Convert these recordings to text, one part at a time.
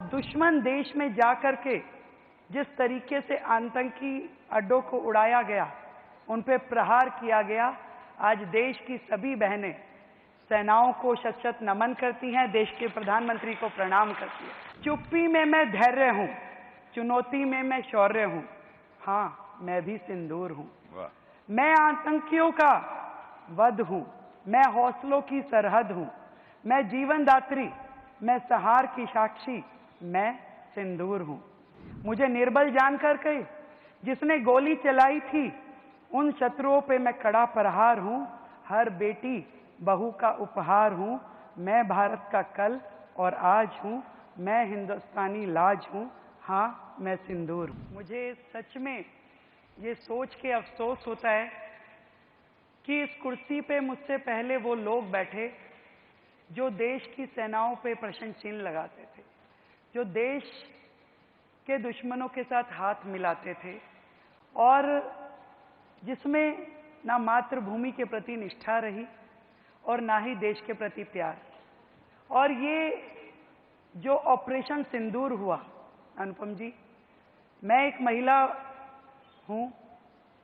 दुश्मन देश में जाकर के जिस तरीके से आतंकी अड्डों को उड़ाया गया, उन पे प्रहार किया गया, आज देश की सभी बहनें सेनाओं को शत शत नमन करती हैं, देश के प्रधानमंत्री को प्रणाम करती हैं। चुप्पी में मैं धैर्य हूं, चुनौती में मैं शौर्य हूं, हाँ मैं भी सिंदूर हूं। मैं आतंकियों का वध हूं, मैं हौसलों की सरहद हूं, मैं जीवनदात्री, मैं सहार की साक्षी, मैं सिंदूर हूं। मुझे निर्बल जानकर के जिसने गोली चलाई थी, उन शत्रुओं पे मैं कड़ा प्रहार हूं, हर बेटी बहू का उपहार हूं। मैं भारत का कल और आज हूं, मैं हिंदुस्तानी लाज हूं, हाँ मैं सिंदूर हूं। मुझे सच में ये सोच के अफसोस होता है कि इस कुर्सी पे मुझसे पहले वो लोग बैठे जो देश की सेनाओं पे प्रश्न चिन्ह लगाते थे, जो देश के दुश्मनों के साथ हाथ मिलाते थे और जिसमें ना मातृभूमि के प्रति निष्ठा रही और ना ही देश के प्रति प्यार। और ये जो ऑपरेशन सिंदूर हुआ, अनुपम जी, मैं एक महिला हूं,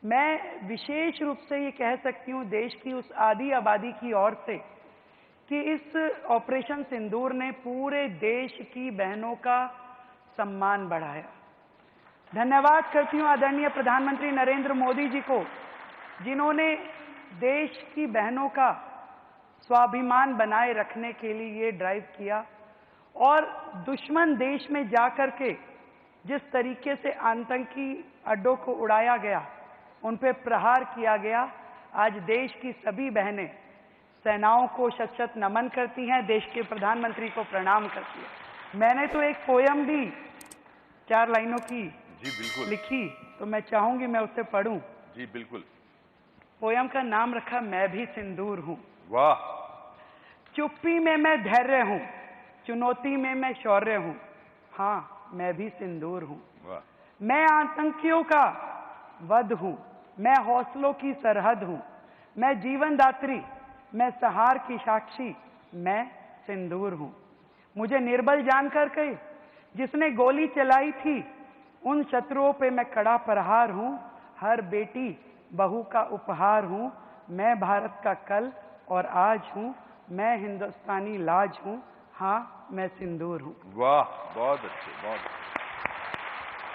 मैं विशेष रूप से ये कह सकती हूं देश की उस आधी आबादी की ओर से कि इस ऑपरेशन सिंदूर ने पूरे देश की बहनों का सम्मान बढ़ाया। धन्यवाद करती हूं आदरणीय प्रधानमंत्री नरेंद्र मोदी जी को, जिन्होंने देश की बहनों का स्वाभिमान बनाए रखने के लिए ये ड्राइव किया और दुश्मन देश में जाकर के जिस तरीके से आतंकी अड्डों को उड़ाया गया, उन पे प्रहार किया गया, आज देश की सभी बहनें सेनाओं को शत शत नमन करती हैं, देश के प्रधानमंत्री को प्रणाम करती हैं। मैंने तो एक पोयम भी 4 लाइनों की जी बिल्कुल लिखी, तो मैं चाहूंगी मैं उसे पढ़ूं। जी बिल्कुल। पोयम का नाम रखा मैं भी सिंदूर हूं। वाह। चुप्पी में मैं धैर्य हूं, चुनौती में मैं शौर्य हूं, हाँ मैं भी सिंदूर हूं। वाह। मैं आतंकियों का वध हूं, मैं हौसलों की सरहद हूं, मैं जीवनदात्री, मैं सहार की साक्षी, मैं सिंदूर हूं। मुझे निर्बल जानकर के जिसने गोली चलाई थी, उन शत्रुओं पे मैं कड़ा प्रहार हूं, हर बेटी बहू का उपहार हूं। मैं भारत का कल और आज हूं, मैं हिंदुस्तानी लाज हूं, हाँ मैं सिंदूर हूं। वाह, बहुत अच्छे, बहुत अच्छे।